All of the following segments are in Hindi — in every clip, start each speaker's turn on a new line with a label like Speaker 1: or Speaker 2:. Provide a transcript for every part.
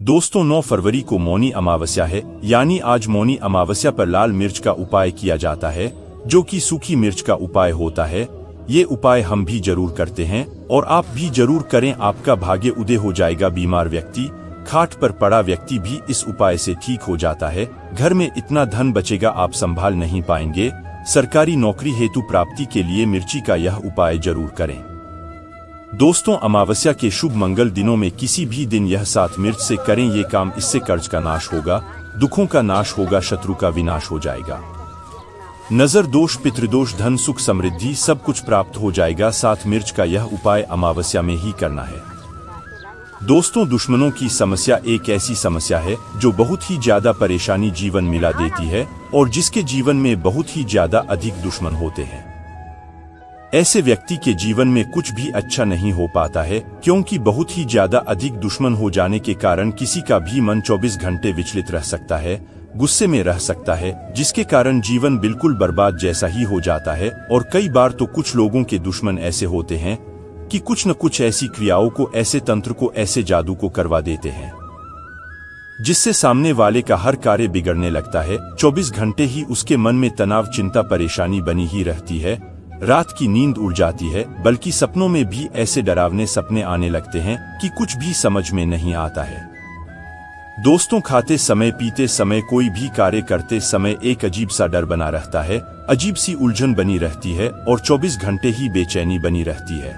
Speaker 1: दोस्तों 9 फरवरी को मौनी अमावस्या है, यानी आज मौनी अमावस्या पर लाल मिर्च का उपाय किया जाता है, जो कि सूखी मिर्च का उपाय होता है। ये उपाय हम भी जरूर करते हैं और आप भी जरूर करें, आपका भाग्य उदय हो जाएगा। बीमार व्यक्ति, खाट पर पड़ा व्यक्ति भी इस उपाय से ठीक हो जाता है। घर में इतना धन बचेगा आप संभाल नहीं पाएंगे। सरकारी नौकरी हेतु प्राप्ति के लिए मिर्ची का यह उपाय जरूर करें। दोस्तों अमावस्या के शुभ मंगल दिनों में किसी भी दिन यह 7 मिर्च से करें ये काम। इससे कर्ज का नाश होगा, दुखों का नाश होगा, शत्रु का विनाश हो जाएगा। नजर दोष, पितृदोष, धन, सुख, समृद्धि सब कुछ प्राप्त हो जाएगा। 7 मिर्च का यह उपाय अमावस्या में ही करना है। दोस्तों दुश्मनों की समस्या एक ऐसी समस्या है जो बहुत ही ज्यादा परेशानी जीवन मिला देती है और जिसके जीवन में बहुत ही ज्यादा अधिक दुश्मन होते हैं। ऐसे व्यक्ति के जीवन में कुछ भी अच्छा नहीं हो पाता है, क्योंकि बहुत ही ज्यादा अधिक दुश्मन हो जाने के कारण किसी का भी मन 24 घंटे विचलित रह सकता है, गुस्से में रह सकता है, जिसके कारण जीवन बिल्कुल बर्बाद जैसा ही हो जाता है। और कई बार तो कुछ लोगों के दुश्मन ऐसे होते हैं कि कुछ न कुछ ऐसी क्रियाओं को, ऐसे तंत्र को, ऐसे जादू को करवा देते हैं जिससे सामने वाले का हर कार्य बिगड़ने लगता है। 24 घंटे ही उसके मन में तनाव, चिंता, परेशानी बनी ही रहती है। रात की नींद उड़ जाती है, बल्कि सपनों में भी ऐसे डरावने सपने आने लगते हैं कि कुछ भी समझ में नहीं आता है। दोस्तों खाते समय, पीते समय, कोई भी कार्य करते समय एक अजीब सा डर बना रहता है, अजीब सी उलझन बनी रहती है और 24 घंटे ही बेचैनी बनी रहती है।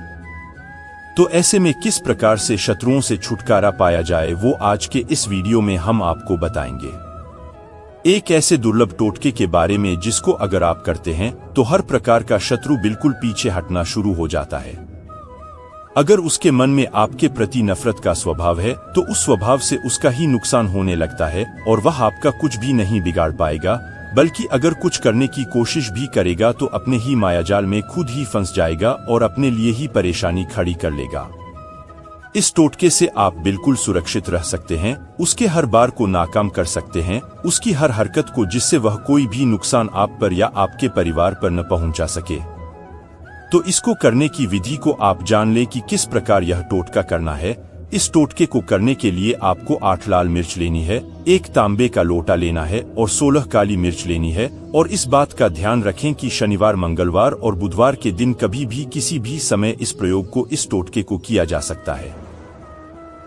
Speaker 1: तो ऐसे में किस प्रकार से शत्रुओं से छुटकारा पाया जाए, वो आज के इस वीडियो में हम आपको बताएंगे। एक ऐसे दुर्लभ टोटके के बारे में जिसको अगर आप करते हैं तो हर प्रकार का शत्रु बिल्कुल पीछे हटना शुरू हो जाता है। अगर उसके मन में आपके प्रति नफरत का स्वभाव है तो उस स्वभाव से उसका ही नुकसान होने लगता है और वह आपका कुछ भी नहीं बिगाड़ पाएगा, बल्कि अगर कुछ करने की कोशिश भी करेगा तो अपने ही मायाजाल में खुद ही फंस जाएगा और अपने लिए ही परेशानी खड़ी कर लेगा। इस टोटके से आप बिल्कुल सुरक्षित रह सकते हैं, उसके हर बार को नाकाम कर सकते हैं, उसकी हर हरकत को, जिससे वह कोई भी नुकसान आप पर या आपके परिवार पर न पहुंचा सके। तो इसको करने की विधि को आप जान लें कि किस प्रकार यह टोटका करना है। इस टोटके को करने के लिए आपको 8 लाल मिर्च लेनी है, 1 तांबे का लोटा लेना है और 16 काली मिर्च लेनी है। और इस बात का ध्यान रखें कि शनिवार, मंगलवार और बुधवार के दिन कभी भी किसी भी समय इस प्रयोग को, इस टोटके को किया जा सकता है।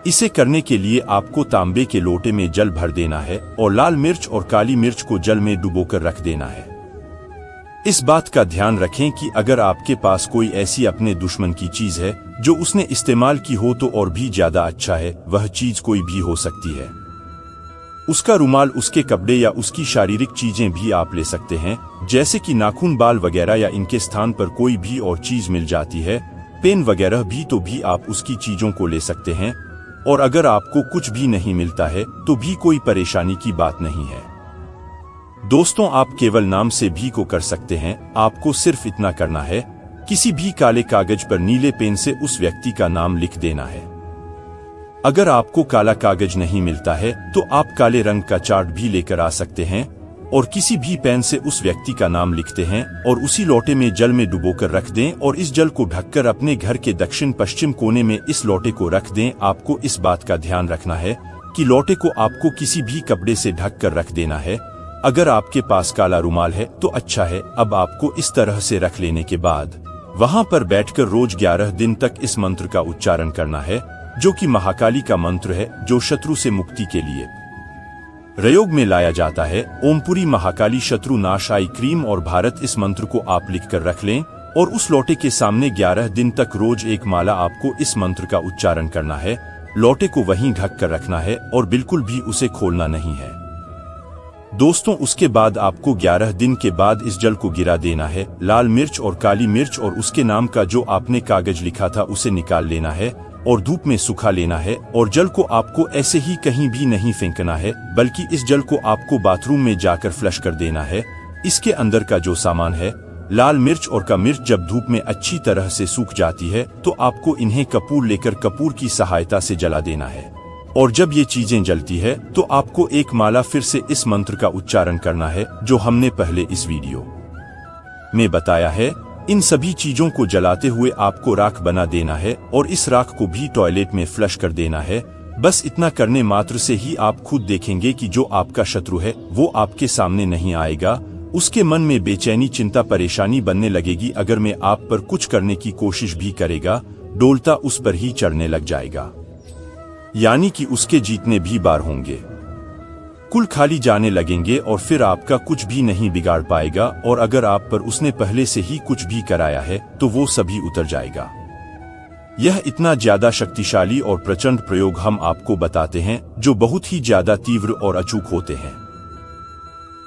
Speaker 1: इसे करने के लिए आपको तांबे के लोटे में जल भर देना है और लाल मिर्च और काली मिर्च को जल में डुबोकर रख देना है। इस बात का ध्यान रखें कि अगर आपके पास कोई ऐसी अपने दुश्मन की चीज है जो उसने इस्तेमाल की हो तो और भी ज्यादा अच्छा है। वह चीज कोई भी हो सकती है, उसका रुमाल, उसके कपड़े या उसकी शारीरिक चीजें भी आप ले सकते हैं, जैसे कि नाखून, बाल वगैरह, या इनके स्थान पर कोई भी और चीज मिल जाती है, पेन वगैरह भी, तो भी आप उसकी चीजों को ले सकते हैं। और अगर आपको कुछ भी नहीं मिलता है तो भी कोई परेशानी की बात नहीं है। दोस्तों आप केवल नाम से भी को कर सकते हैं। आपको सिर्फ इतना करना है, किसी भी काले कागज पर नीले पेन से उस व्यक्ति का नाम लिख देना है। अगर आपको काला कागज नहीं मिलता है तो आप काले रंग का चार्ट भी लेकर आ सकते हैं और किसी भी पेन से उस व्यक्ति का नाम लिखते हैं और उसी लोटे में जल में डुबोकर रख दें और इस जल को ढककर अपने घर के दक्षिण पश्चिम कोने में इस लोटे को रख दें। आपको इस बात का ध्यान रखना है कि लोटे को आपको किसी भी कपड़े से ढक कर रख देना है। अगर आपके पास काला रुमाल है तो अच्छा है। अब आपको इस तरह से रख लेने के बाद वहां पर बैठकर रोज 11 दिन तक इस मंत्र का उच्चारण करना है, जो कि महाकाली का मंत्र है, जो शत्रु से मुक्ति के लिए प्रयोग में लाया जाता है। ओमपुरी महाकाली शत्रु नाशाई क्रीम और भारत, इस मंत्र को आप लिखकर रख लें और उस लोटे के सामने 11 दिन तक रोज एक माला आपको इस मंत्र का उच्चारण करना है। लोटे को वहीं ढक कर रखना है और बिल्कुल भी उसे खोलना नहीं है। दोस्तों उसके बाद आपको 11 दिन के बाद इस जल को गिरा देना है। लाल मिर्च और काली मिर्च और उसके नाम का जो आपने कागज लिखा था उसे निकाल लेना है और धूप में सुखा लेना है। और जल को आपको ऐसे ही कहीं भी नहीं फेंकना है, बल्कि इस जल को आपको बाथरूम में जाकर फ्लश कर देना है। इसके अंदर का जो सामान है, लाल मिर्च और का मिर्च, जब धूप में अच्छी तरह से सूख जाती है तो आपको इन्हें कपूर लेकर कपूर की सहायता से जला देना है। और जब ये चीजें जलती है तो आपको एक माला फिर से इस मंत्र का उच्चारण करना है, जो हमने पहले इस वीडियो में बताया है। इन सभी चीजों को जलाते हुए आपको राख बना देना है और इस राख को भी टॉयलेट में फ्लश कर देना है। बस इतना करने मात्र से ही आप खुद देखेंगे कि जो आपका शत्रु है वो आपके सामने नहीं आएगा। उसके मन में बेचैनी, चिंता, परेशानी बनने लगेगी। अगर मैं आप पर कुछ करने की कोशिश भी करेगा, डोलता उस पर ही चढ़ने लग जाएगा, यानी कि उसके जीतने भी बार होंगे, कुल खाली जाने लगेंगे और फिर आपका कुछ भी नहीं बिगाड़ पाएगा। और अगर आप पर उसने पहले से ही कुछ भी कराया है तो वो सभी उतर जाएगा। यह इतना ज्यादा शक्तिशाली और प्रचंड प्रयोग हम आपको बताते हैं जो बहुत ही ज्यादा तीव्र और अचूक होते हैं।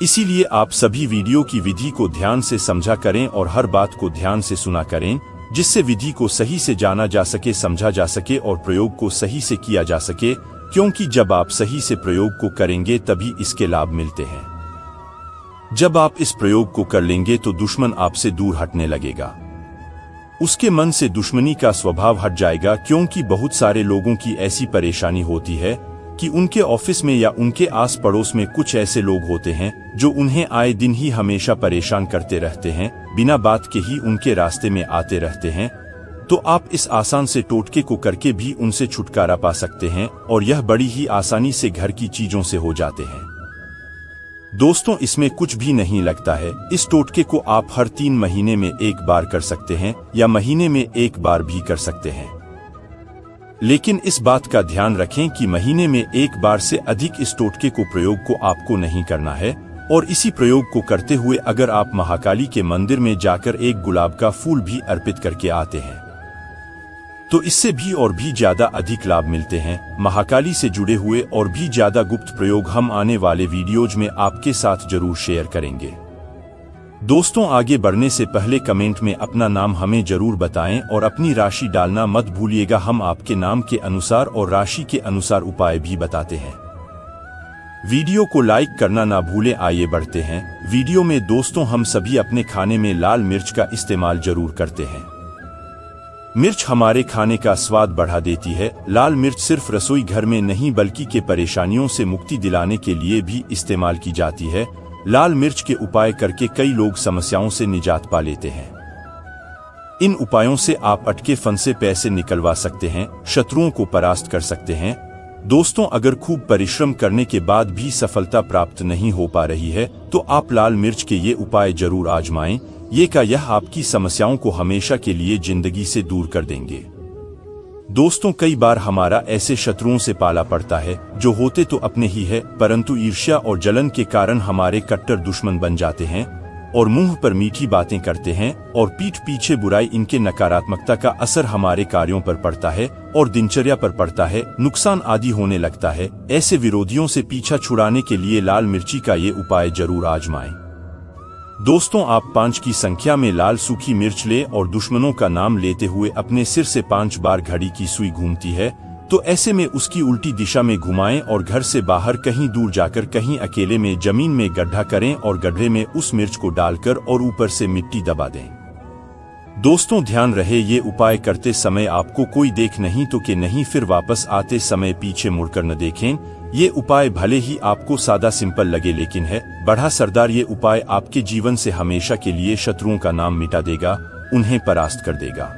Speaker 1: इसीलिए आप सभी वीडियो की विधि को ध्यान से समझा करें और हर बात को ध्यान से सुना करें, जिससे विधि को सही से जाना जा सके, समझा जा सके और प्रयोग को सही से किया जा सके। क्योंकि जब आप सही से प्रयोग को करेंगे तभी इसके लाभ मिलते हैं। जब आप इस प्रयोग को कर लेंगे तो दुश्मन आपसे दूर हटने लगेगा, उसके मन से दुश्मनी का स्वभाव हट जाएगा। क्योंकि बहुत सारे लोगों की ऐसी परेशानी होती है कि उनके ऑफिस में या उनके आस पड़ोस में कुछ ऐसे लोग होते हैं जो उन्हें आए दिन ही हमेशा परेशान करते रहते हैं, बिना बात के ही उनके रास्ते में आते रहते हैं। तो आप इस आसान से टोटके को करके भी उनसे छुटकारा पा सकते हैं और यह बड़ी ही आसानी से घर की चीजों से हो जाते हैं। दोस्तों, इसमें कुछ भी नहीं लगता है। इस टोटके को आप हर 3 महीने में एक बार कर सकते हैं या महीने में एक बार भी कर सकते हैं। लेकिन इस बात का ध्यान रखें कि महीने में एक बार से अधिक इस टोटके को प्रयोग को आपको नहीं करना है। और इसी प्रयोग को करते हुए अगर आप महाकाली के मंदिर में जाकर एक गुलाब का फूल भी अर्पित करके आते हैं तो इससे भी और भी ज्यादा अधिक लाभ मिलते हैं। महाकाली से जुड़े हुए और भी ज्यादा गुप्त प्रयोग हम आने वाले वीडियोज में आपके साथ जरूर शेयर करेंगे। दोस्तों, आगे बढ़ने से पहले कमेंट में अपना नाम हमें जरूर बताएं और अपनी राशि डालना मत भूलिएगा। हम आपके नाम के अनुसार और राशि के अनुसार उपाय भी बताते हैं। वीडियो को लाइक करना ना भूलें। आइए बढ़ते हैं वीडियो में। दोस्तों, हम सभी अपने खाने में लाल मिर्च का इस्तेमाल जरूर करते हैं। मिर्च हमारे खाने का स्वाद बढ़ा देती है। लाल मिर्च सिर्फ रसोई घर में नहीं बल्कि के परेशानियों से मुक्ति दिलाने के लिए भी इस्तेमाल की जाती है। लाल मिर्च के उपाय करके कई लोग समस्याओं से निजात पा लेते हैं। इन उपायों से आप अटके फंसे पैसे निकलवा सकते हैं, शत्रुओं को परास्त कर सकते हैं। दोस्तों, अगर खूब परिश्रम करने के बाद भी सफलता प्राप्त नहीं हो पा रही है तो आप लाल मिर्च के ये उपाय जरूर आजमाएं। ये का यह आपकी समस्याओं को हमेशा के लिए जिंदगी से दूर कर देंगे। दोस्तों, कई बार हमारा ऐसे शत्रुओं से पाला पड़ता है जो होते तो अपने ही है, परंतु ईर्ष्या और जलन के कारण हमारे कट्टर दुश्मन बन जाते हैं और मुंह पर मीठी बातें करते हैं और पीठ पीछे बुराई। इनके नकारात्मकता का असर हमारे कार्यों पर पड़ता है और दिनचर्या पर पड़ता है, नुकसान आदि होने लगता है। ऐसे विरोधियों से पीछा छुड़ाने के लिए लाल मिर्ची का ये उपाय जरूर आजमाएं। दोस्तों, आप 5 की संख्या में लाल सूखी मिर्च ले और दुश्मनों का नाम लेते हुए अपने सिर से 5 बार घड़ी की सुई घूमती है तो ऐसे में उसकी उल्टी दिशा में घुमाएं और घर से बाहर कहीं दूर जाकर कहीं अकेले में जमीन में गड्ढा करें और गड्ढे में उस मिर्च को डालकर और ऊपर से मिट्टी दबा दें। दोस्तों, ध्यान रहे ये उपाय करते समय आपको कोई देख नहीं तो कि नहीं, फिर वापस आते समय पीछे मुड़कर न देखें। ये उपाय भले ही आपको सादा सिंपल लगे लेकिन है बड़ा सरदार। ये उपाय आपके जीवन से हमेशा के लिए शत्रुओं का नाम मिटा देगा, उन्हें परास्त कर देगा।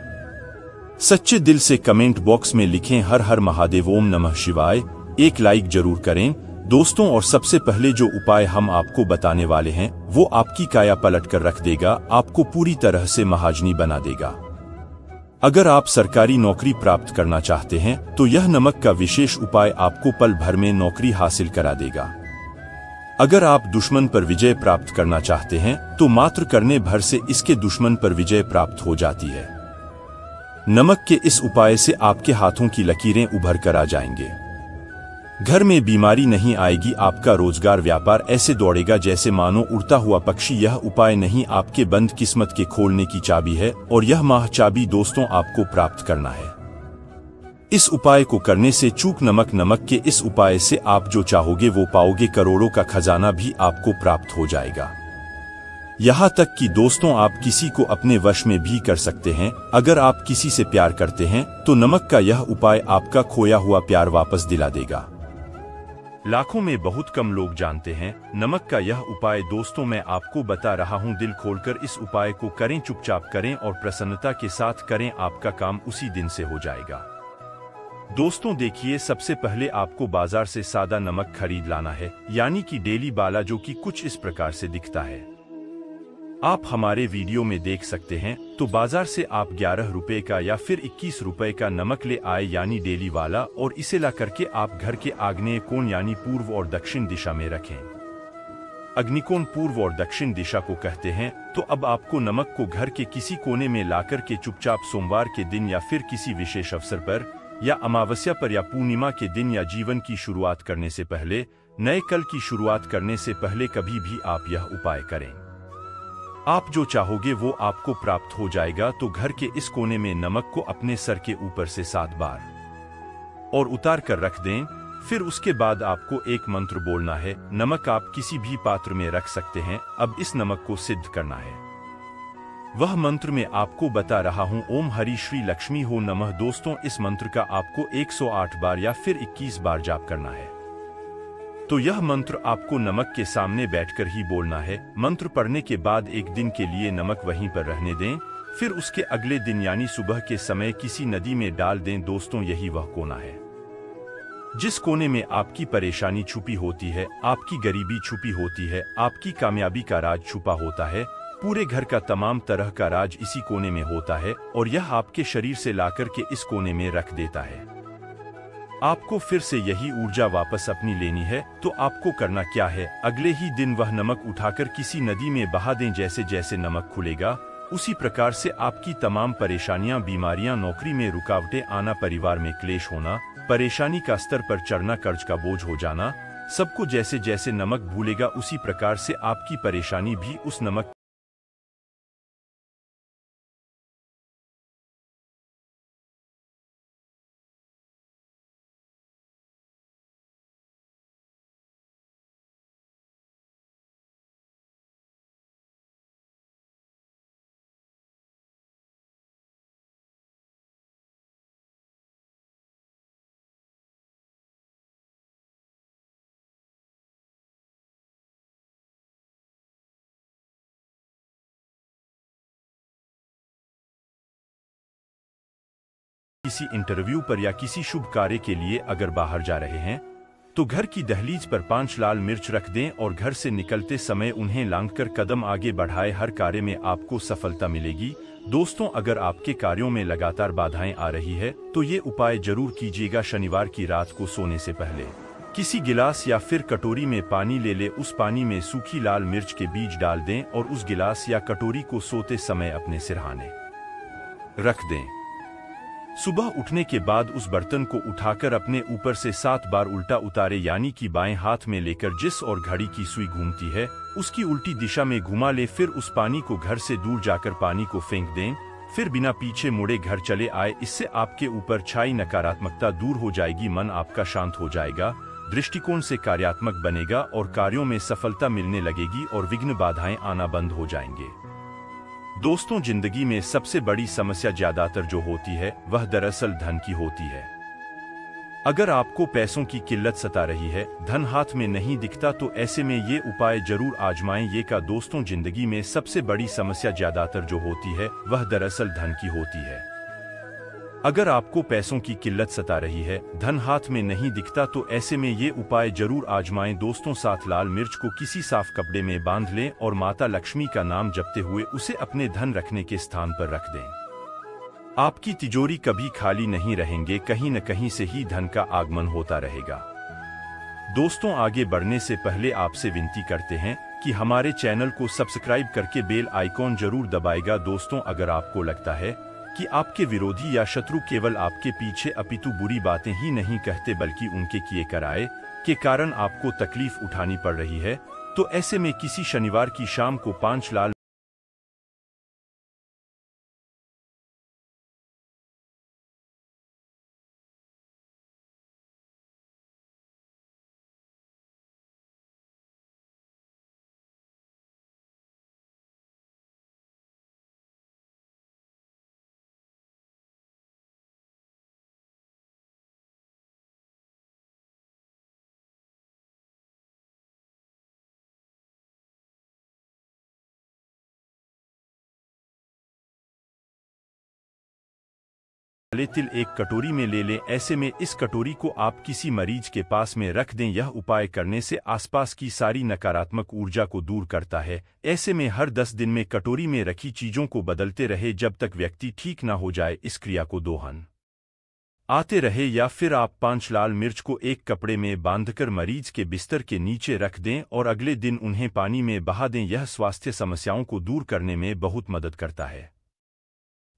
Speaker 1: सच्चे दिल से कमेंट बॉक्स में लिखें हर हर महादेव, ओम नमः शिवाय। एक लाइक जरूर करें दोस्तों। और सबसे पहले जो उपाय हम आपको बताने वाले हैं वो आपकी काया पलट कर रख देगा, आपको पूरी तरह से महाजनी बना देगा। अगर आप सरकारी नौकरी प्राप्त करना चाहते हैं तो यह नमक का विशेष उपाय आपको पल भर में नौकरी हासिल करा देगा। अगर आप दुश्मन पर विजय प्राप्त करना चाहते हैं तो मात्र करने भर से इसके दुश्मन पर विजय प्राप्त हो जाती है। नमक के इस उपाय से आपके हाथों की लकीरें उभर कर आ जाएंगे, घर में बीमारी नहीं आएगी, आपका रोजगार व्यापार ऐसे दौड़ेगा जैसे मानो उड़ता हुआ पक्षी। यह उपाय नहीं, आपके बंद किस्मत के खोलने की चाबी है और यह माह चाबी दोस्तों आपको प्राप्त करना है। इस उपाय को करने से चूक नमक के इस उपाय से आप जो चाहोगे वो पाओगे। करोड़ों का खजाना भी आपको प्राप्त हो जाएगा। यहाँ तक कि दोस्तों आप किसी को अपने वश में भी कर सकते हैं। अगर आप किसी से प्यार करते हैं तो नमक का यह उपाय आपका खोया हुआ प्यार वापस दिला देगा। लाखों में बहुत कम लोग जानते हैं नमक का यह उपाय। दोस्तों, मैं आपको बता रहा हूँ, दिल खोलकर इस उपाय को करें, चुपचाप करें और प्रसन्नता के साथ करें, आपका काम उसी दिन से हो जाएगा। दोस्तों देखिए, सबसे पहले आपको बाजार से सादा नमक खरीद लाना है, यानी कि डेली वाला, जो कि कुछ इस प्रकार से दिखता है। आप हमारे वीडियो में देख सकते हैं। तो बाजार से आप 11 रुपए का या फिर 21 रुपए का नमक ले आए, यानी डेली वाला, और इसे ला करके आप घर के आग्नेय कोण यानी पूर्व और दक्षिण दिशा में रखें। अग्निकोण पूर्व और दक्षिण दिशा को कहते हैं। तो अब आपको नमक को घर के किसी कोने में लाकर के चुपचाप सोमवार के दिन या फिर किसी विशेष अवसर पर या अमावस्या पर या पूर्णिमा के दिन या जीवन की शुरुआत करने से पहले, नए कल की शुरुआत करने से पहले कभी भी आप यह उपाय करें। आप जो चाहोगे वो आपको प्राप्त हो जाएगा। तो घर के इस कोने में नमक को अपने सर के ऊपर से 7 बार और उतार कर रख दें। फिर उसके बाद आपको एक मंत्र बोलना है। नमक आप किसी भी पात्र में रख सकते हैं। अब इस नमक को सिद्ध करना है। वह मंत्र मैं आपको बता रहा हूं। ओम हरि श्री लक्ष्मी हो नमः। दोस्तों, इस मंत्र का आपको 108 बार या फिर 21 बार जाप करना है। तो यह मंत्र आपको नमक के सामने बैठकर ही बोलना है। मंत्र पढ़ने के बाद एक दिन के लिए नमक वहीं पर रहने दें। फिर उसके अगले दिन यानी सुबह के समय किसी नदी में डाल दें। दोस्तों, यही वह कोना है जिस कोने में आपकी परेशानी छुपी होती है, आपकी गरीबी छुपी होती है, आपकी कामयाबी का राज छुपा होता है। पूरे घर का तमाम तरह का राज इसी कोने में होता है और यह आपके शरीर से लाकर के इस कोने में रख देता है। आपको फिर से यही ऊर्जा वापस अपनी लेनी है। तो आपको करना क्या है, अगले ही दिन वह नमक उठाकर किसी नदी में बहा दें। जैसे जैसे नमक खुलेगा, उसी प्रकार से आपकी तमाम परेशानियां, बीमारियां, नौकरी में रुकावटें आना, परिवार में क्लेश होना, परेशानी का स्तर पर चढ़ना, कर्ज का बोझ हो जाना, सबको जैसे जैसे नमक भूलेगा उसी प्रकार से आपकी परेशानी भी उस नमक किसी इंटरव्यू पर या किसी शुभ कार्य के लिए अगर बाहर जा रहे हैं, तो घर की दहलीज पर 5 लाल मिर्च रख दें और घर से निकलते समय उन्हें लांघकर कदम आगे बढ़ाए। हर कार्य में आपको सफलता मिलेगी। दोस्तों, अगर आपके कार्यों में लगातार बाधाएं आ रही है, तो ये उपाय जरूर कीजिएगा। शनिवार की रात को सोने से पहले किसी गिलास या फिर कटोरी में पानी ले उस पानी में सूखी लाल मिर्च के बीज डाल दें और उस गिलास या कटोरी को सोते समय अपने सिरहाने रख दें। सुबह उठने के बाद उस बर्तन को उठाकर अपने ऊपर से 7 बार उल्टा उतारे, यानी कि बाएं हाथ में लेकर जिस और घड़ी की सुई घूमती है उसकी उल्टी दिशा में घुमा ले। फिर उस पानी को घर से दूर जाकर पानी को फेंक दें। फिर बिना पीछे मुड़े घर चले आए। इससे आपके ऊपर छाई नकारात्मकता दूर हो जाएगी, मन आपका शांत हो जाएगा, दृष्टिकोण से कार्यात्मक बनेगा और कार्यों में सफलता मिलने लगेगी और विघ्न बाधाएं आना बंद हो जाएंगे। दोस्तों, जिंदगी में सबसे बड़ी समस्या ज्यादातर जो होती है वह दरअसल धन की होती है। अगर आपको पैसों की किल्लत सता रही है, धन हाथ में नहीं दिखता, तो ऐसे में ये उपाय जरूर आजमाएं। ये का दोस्तों, जिंदगी में सबसे बड़ी समस्या ज्यादातर जो होती है वह दरअसल धन की होती है। अगर आपको पैसों की किल्लत सता रही है, धन हाथ में नहीं दिखता, तो ऐसे में ये उपाय जरूर आजमाएं। दोस्तों, 7 लाल मिर्च को किसी साफ कपड़े में बांध लें और माता लक्ष्मी का नाम जपते हुए उसे अपने धन रखने के स्थान पर रख दें। आपकी तिजोरी कभी खाली नहीं रहेंगे, कहीं न कहीं से ही धन का आगमन होता रहेगा। दोस्तों, आगे बढ़ने से पहले आपसे विनती करते हैं कि हमारे चैनल को सब्सक्राइब करके बेल आइकॉन जरूर दबाएगा। दोस्तों, अगर आपको लगता है कि आपके विरोधी या शत्रु केवल आपके पीछे अपितु बुरी बातें ही नहीं कहते, बल्कि उनके किए कराए के कारण आपको तकलीफ उठानी पड़ रही है, तो ऐसे में किसी शनिवार की शाम को 5 लाल काले तिल एक कटोरी में ले लें। ऐसे में इस कटोरी को आप किसी मरीज के पास में रख दें। यह उपाय करने से आसपास की सारी नकारात्मक ऊर्जा को दूर करता है। ऐसे में हर 10 दिन में कटोरी में रखी चीजों को बदलते रहे जब तक व्यक्ति ठीक न हो जाए। इस क्रिया को दोहन आते रहे। या फिर आप 5 लाल मिर्च को एक कपड़े में बांधकर मरीज के बिस्तर के नीचे रख दें और अगले दिन उन्हें पानी में बहा दें। यह स्वास्थ्य समस्याओं को दूर करने में बहुत मदद करता है।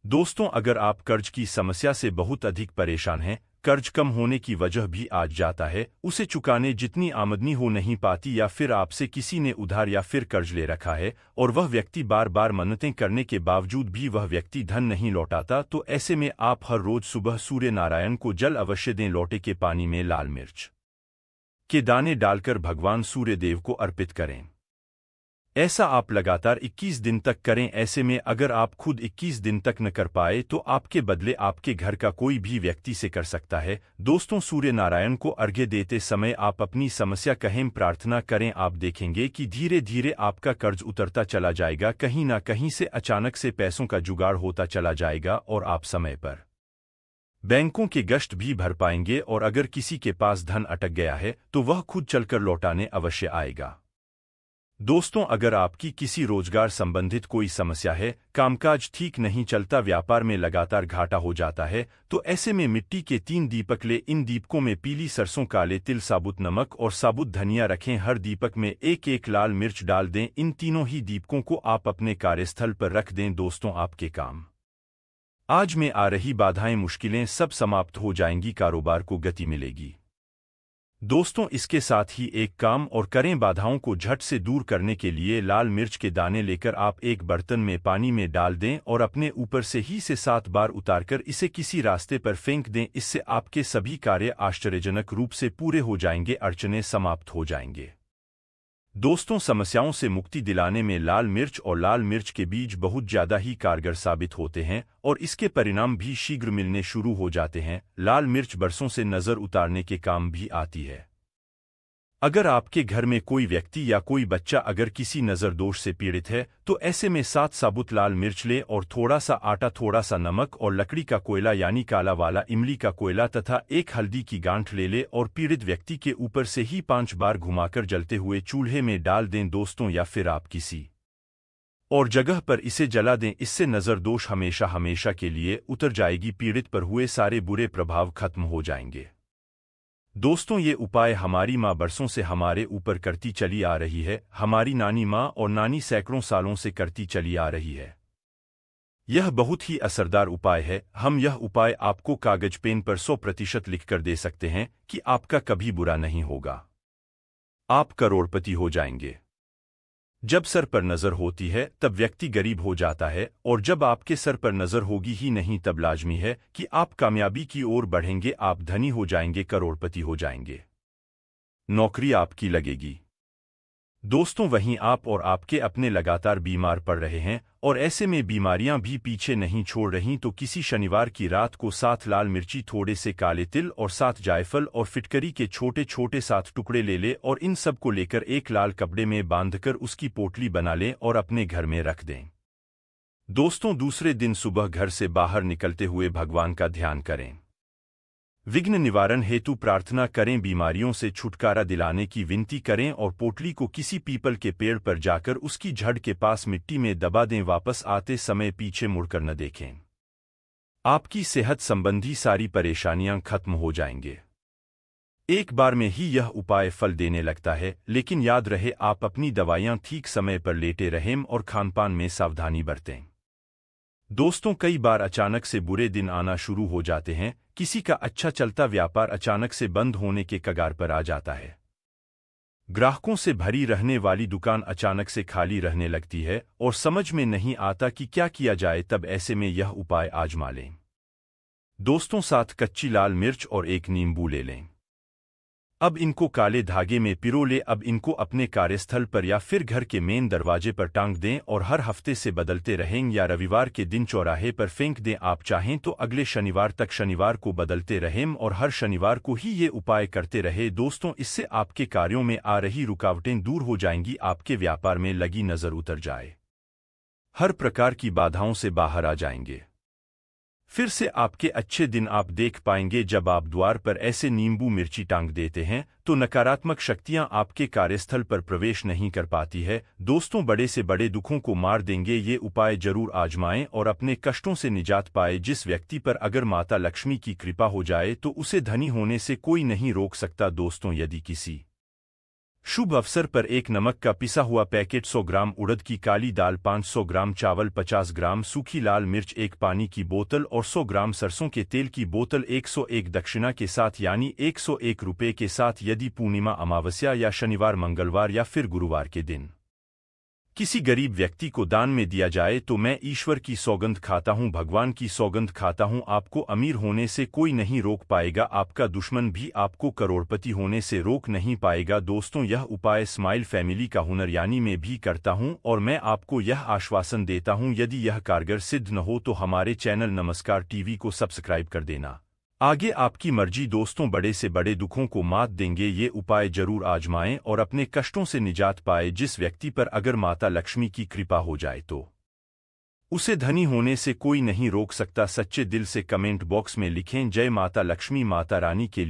Speaker 1: दोस्तों, अगर आप कर्ज की समस्या से बहुत अधिक परेशान हैं, कर्ज कम होने की वजह भी आ जाता है, उसे चुकाने जितनी आमदनी हो नहीं पाती, या फिर आपसे किसी ने उधार या फिर कर्ज ले रखा है और वह व्यक्ति बार बार मन्नतें करने के बावजूद भी वह व्यक्ति धन नहीं लौटाता, तो ऐसे में आप हर रोज सुबह सूर्य नारायण को जल अवश्य दें। लौटे के पानी में लाल मिर्च के दाने डालकर भगवान सूर्य देव को अर्पित करें। ऐसा आप लगातार 21 दिन तक करें। ऐसे में अगर आप खुद 21 दिन तक न कर पाए तो आपके बदले आपके घर का कोई भी व्यक्ति से कर सकता है। दोस्तों, सूर्य नारायण को अर्घ्य देते समय आप अपनी समस्या कहें, प्रार्थना करें। आप देखेंगे कि धीरे धीरे आपका कर्ज उतरता चला जाएगा। कहीं ना कहीं से अचानक से पैसों का जुगाड़ होता चला जाएगा और आप समय पर बैंकों के गश्त भी भर पाएंगे। और अगर किसी के पास धन अटक गया है तो वह खुद चलकर लौटाने अवश्य आएगा। दोस्तों, अगर आपकी किसी रोजगार संबंधित कोई समस्या है, कामकाज ठीक नहीं चलता, व्यापार में लगातार घाटा हो जाता है, तो ऐसे में मिट्टी के 3 दीपक ले। इन दीपकों में पीली सरसों, काले तिल, साबुत नमक और साबुत धनिया रखें। हर दीपक में एक एक लाल मिर्च डाल दें। इन तीनों ही दीपकों को आप अपने कार्यस्थल पर रख दें। दोस्तों, आपके काम आज में आ रही बाधाएं, मुश्किलें सब समाप्त हो जाएंगी। कारोबार को गति मिलेगी। दोस्तों, इसके साथ ही एक काम और करें। बाधाओं को झट से दूर करने के लिए लाल मिर्च के दाने लेकर आप एक बर्तन में पानी में डाल दें और अपने ऊपर से ही से 7 बार उतारकर इसे किसी रास्ते पर फेंक दें। इससे आपके सभी कार्य आश्चर्यजनक रूप से पूरे हो जाएंगे, अड़चनें समाप्त हो जाएंगे। दोस्तों, समस्याओं से मुक्ति दिलाने में लाल मिर्च और लाल मिर्च के बीज बहुत ज्यादा ही कारगर साबित होते हैं और इसके परिणाम भी शीघ्र मिलने शुरू हो जाते हैं। लाल मिर्च बरसों से नजर उतारने के काम भी आती है। अगर आपके घर में कोई व्यक्ति या कोई बच्चा अगर किसी नजर दोष से पीड़ित है तो ऐसे में 7 साबुत लाल मिर्च ले और थोड़ा सा आटा, थोड़ा सा नमक और लकड़ी का कोयला यानी काला वाला इमली का कोयला तथा एक हल्दी की गांठ ले ले और पीड़ित व्यक्ति के ऊपर से ही 5 बार घुमाकर जलते हुए चूल्हे में डाल दें। दोस्तों, या फिर आप किसी और जगह पर इसे जला दें। इससे नजर दोष हमेशा हमेशा के लिए उतर जाएगी। पीड़ित पर हुए सारे बुरे प्रभाव खत्म हो जाएंगे। दोस्तों, ये उपाय हमारी माँ बरसों से हमारे ऊपर करती चली आ रही है। हमारी नानी माँ और नानी सैकड़ों सालों से करती चली आ रही है। यह बहुत ही असरदार उपाय है। हम यह उपाय आपको कागज पेन पर 100% लिखकर दे सकते हैं कि आपका कभी बुरा नहीं होगा। आप करोड़पति हो जाएंगे। जब सर पर नजर होती है तब व्यक्ति गरीब हो जाता है और जब आपके सर पर नजर होगी ही नहीं तब लाजमी है कि आप कामयाबी की ओर बढ़ेंगे। आप धनी हो जाएंगे, करोड़पति हो जाएंगे, नौकरी आपकी लगेगी। दोस्तों, वहीं आप और आपके अपने लगातार बीमार पड़ रहे हैं और ऐसे में बीमारियां भी पीछे नहीं छोड़ रही, तो किसी शनिवार की रात को 7 लाल मिर्ची, थोड़े से काले तिल और 7 जायफल और फिटकरी के छोटे छोटे 7 टुकड़े ले ले और इन सब को लेकर एक लाल कपड़े में बांधकर उसकी पोटली बना लें और अपने घर में रख दें। दोस्तों, दूसरे दिन सुबह घर से बाहर निकलते हुए भगवान का ध्यान करें, विघ्न निवारण हेतु प्रार्थना करें, बीमारियों से छुटकारा दिलाने की विनती करें और पोटली को किसी पीपल के पेड़ पर जाकर उसकी जड़ के पास मिट्टी में दबा दें। वापस आते समय पीछे मुड़कर न देखें। आपकी सेहत संबंधी सारी परेशानियां खत्म हो जाएंगे। एक बार में ही यह उपाय फल देने लगता है, लेकिन याद रहे आप अपनी दवाइयां ठीक समय पर लेते रहें और खानपान में सावधानी बरतें। दोस्तों, कई बार अचानक से बुरे दिन आना शुरू हो जाते हैं। किसी का अच्छा चलता व्यापार अचानक से बंद होने के कगार पर आ जाता है। ग्राहकों से भरी रहने वाली दुकान अचानक से खाली रहने लगती है और समझ में नहीं आता कि क्या किया जाए। तब ऐसे में यह उपाय आजमा लें। दोस्तों, 7 कच्ची लाल मिर्च और 1 नींबू ले लें। अब इनको काले धागे में पिरो ले। अब इनको अपने कार्यस्थल पर या फिर घर के मेन दरवाजे पर टांग दें और हर हफ्ते से बदलते रहें या रविवार के दिन चौराहे पर फेंक दें। आप चाहें तो अगले शनिवार तक शनिवार को बदलते रहें और हर शनिवार को ही ये उपाय करते रहे। दोस्तों, इससे आपके कार्यों में आ रही रुकावटें दूर हो जाएंगी, आपके व्यापार में लगी नजर उतर जाए, हर प्रकार की बाधाओं से बाहर आ जाएंगे। फिर से आपके अच्छे दिन आप देख पाएंगे। जब आप द्वार पर ऐसे नींबू मिर्ची टांग देते हैं तो नकारात्मक शक्तियां आपके कार्यस्थल पर प्रवेश नहीं कर पाती है। दोस्तों, बड़े से बड़े दुखों को मार देंगे ये उपाय जरूर आजमाएं और अपने कष्टों से निजात पाए। जिस व्यक्ति पर अगर माता लक्ष्मी की कृपा हो जाए तो उसे धनी होने से कोई नहीं रोक सकता। दोस्तों, यदि किसी शुभ अवसर पर एक नमक का पिसा हुआ पैकेट, 100 ग्राम उड़द की काली दाल, 500 ग्राम चावल, 50 ग्राम सूखी लाल मिर्च, एक पानी की बोतल और 100 ग्राम सरसों के तेल की बोतल 101 दक्षिणा के साथ यानी 101 रुपये के साथ, यदि पूर्णिमा, अमावस्या या शनिवार, मंगलवार या फिर गुरुवार के दिन किसी गरीब व्यक्ति को दान में दिया जाए तो मैं ईश्वर की सौगंध खाता हूं, भगवान की सौगंध खाता हूं, आपको अमीर होने से कोई नहीं रोक पाएगा। आपका दुश्मन भी आपको करोड़पति होने से रोक नहीं पाएगा। दोस्तों, यह उपाय स्माइल फैमिली का हुनर यानी मैं भी करता हूं और मैं आपको यह आश्वासन देता हूं, यदि यह कारगर सिद्ध न हो तो हमारे चैनल नमस्कार टीवी को सब्सक्राइब कर देना। आगे आपकी मर्जी। दोस्तों, बड़े से बड़े दुखों को मात देंगे ये उपाय जरूर आजमाएं और अपने कष्टों से निजात पाए। जिस व्यक्ति पर अगर माता लक्ष्मी की कृपा हो जाए तो उसे धनी होने से कोई नहीं रोक सकता। सच्चे दिल से कमेंट बॉक्स में लिखें जय माता लक्ष्मी, माता रानी के लिए।